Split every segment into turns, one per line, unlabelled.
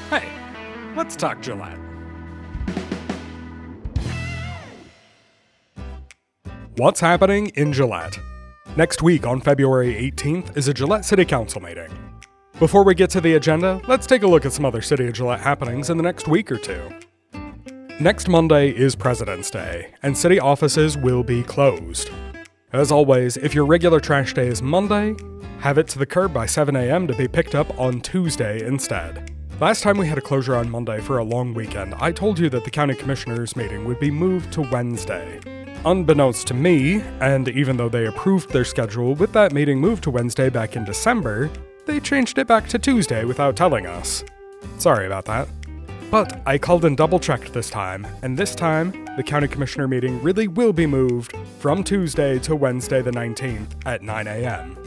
Hey, let's talk Gillette. What's happening in Gillette? Next week on February 18th is a Gillette City Council meeting. Before we get to the agenda, let's take a look at some other City of Gillette happenings in the next week or two. Next Monday is President's Day, and city offices will be closed. As always, if your regular trash day is Monday, have it to the curb by 7 a.m. to be picked up on Tuesday instead. Last time we had a closure on Monday for a long weekend, I told you that the County Commissioners meeting would be moved to Wednesday. Unbeknownst to me, and even though they approved their schedule with that meeting moved to Wednesday back in December, they changed it back to Tuesday without telling us. Sorry about that. But I called and double-checked this time, and this time, the County Commissioner meeting really will be moved from Tuesday to Wednesday the 19th at 9 a.m.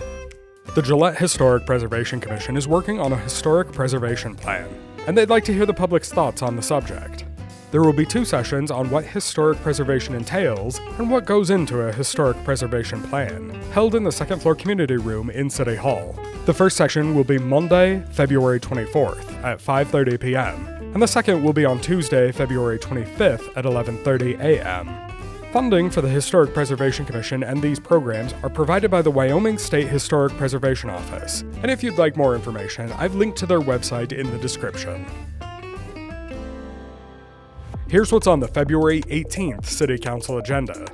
The Gillette Historic Preservation Commission is working on a historic preservation plan, and they'd like to hear the public's thoughts on the subject. There will be 2 sessions on what historic preservation entails and what goes into a historic preservation plan, held in the second floor community room in City Hall. The first session will be Monday, February 24th at 5:30 p.m., and the second will be on Tuesday, February 25th at 11:30 a.m. Funding for the Historic Preservation Commission and these programs are provided by the Wyoming State Historic Preservation Office, and if you'd like more information, I've linked to their website in the description. Here's what's on the February 18th City Council agenda.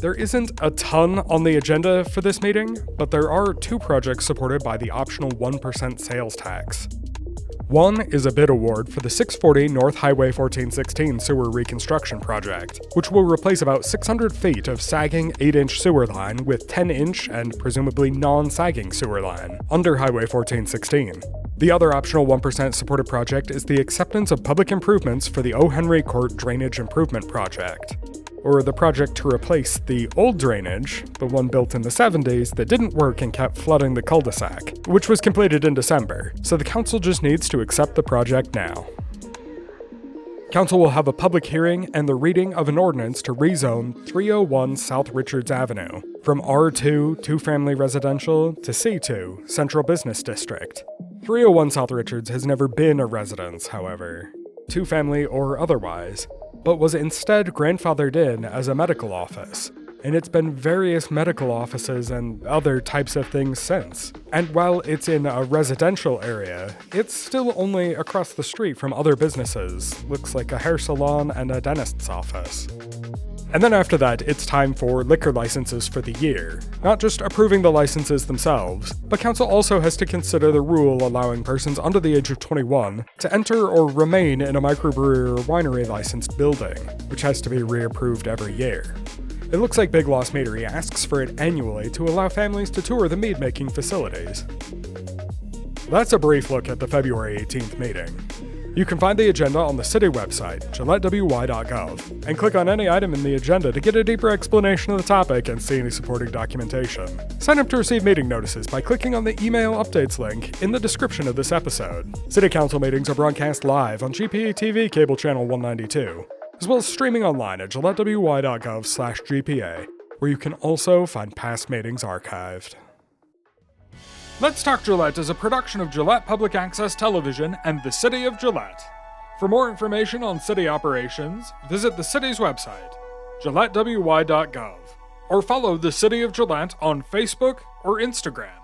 There isn't a ton on the agenda for this meeting, but there are 2 projects supported by the optional 1% sales tax. One is a bid award for the 640 North Highway 1416 sewer reconstruction project, which will replace about 600 feet of sagging 8-inch sewer line with 10-inch and presumably non-sagging sewer line under Highway 1416. The other optional 1% supported project is the acceptance of public improvements for the O. Henry Court Drainage Improvement Project, or the project to replace the old drainage, the one built in the 70s that didn't work and kept flooding the cul-de-sac, which was completed in December, so the council just needs to accept the project now. Council will have a public hearing and the reading of an ordinance to rezone 301 South Richards Avenue from R2 two-family residential to C2 Central Business District. 301 South Richards has never been a residence, however, two-family or otherwise, but was instead grandfathered in as a medical office, and it's been various medical offices and other types of things since. And while it's in a residential area, it's still only across the street from other businesses, looks like a hair salon and a dentist's office. And then after that, it's time for liquor licenses for the year. Not just approving the licenses themselves, but council also has to consider the rule allowing persons under the age of 21 to enter or remain in a microbrewery or winery licensed building, which has to be reapproved every year. It looks like Big Lost Meadery asks for it annually to allow families to tour the mead-making facilities. That's a brief look at the February 18th meeting. You can find the agenda on the city website, gillettewy.gov, and click on any item in the agenda to get a deeper explanation of the topic and see any supporting documentation. Sign up to receive meeting notices by clicking on the email updates link in the description of this episode. City Council meetings are broadcast live on GPA TV cable channel 192, as well as streaming online at gillettewy.gov/GPA, where you can also find past meetings archived. Let's Talk Gillette is a production of Gillette Public Access Television and the City of Gillette. For more information on city operations, visit the city's website, gillettewy.gov, or follow the City of Gillette on Facebook or Instagram.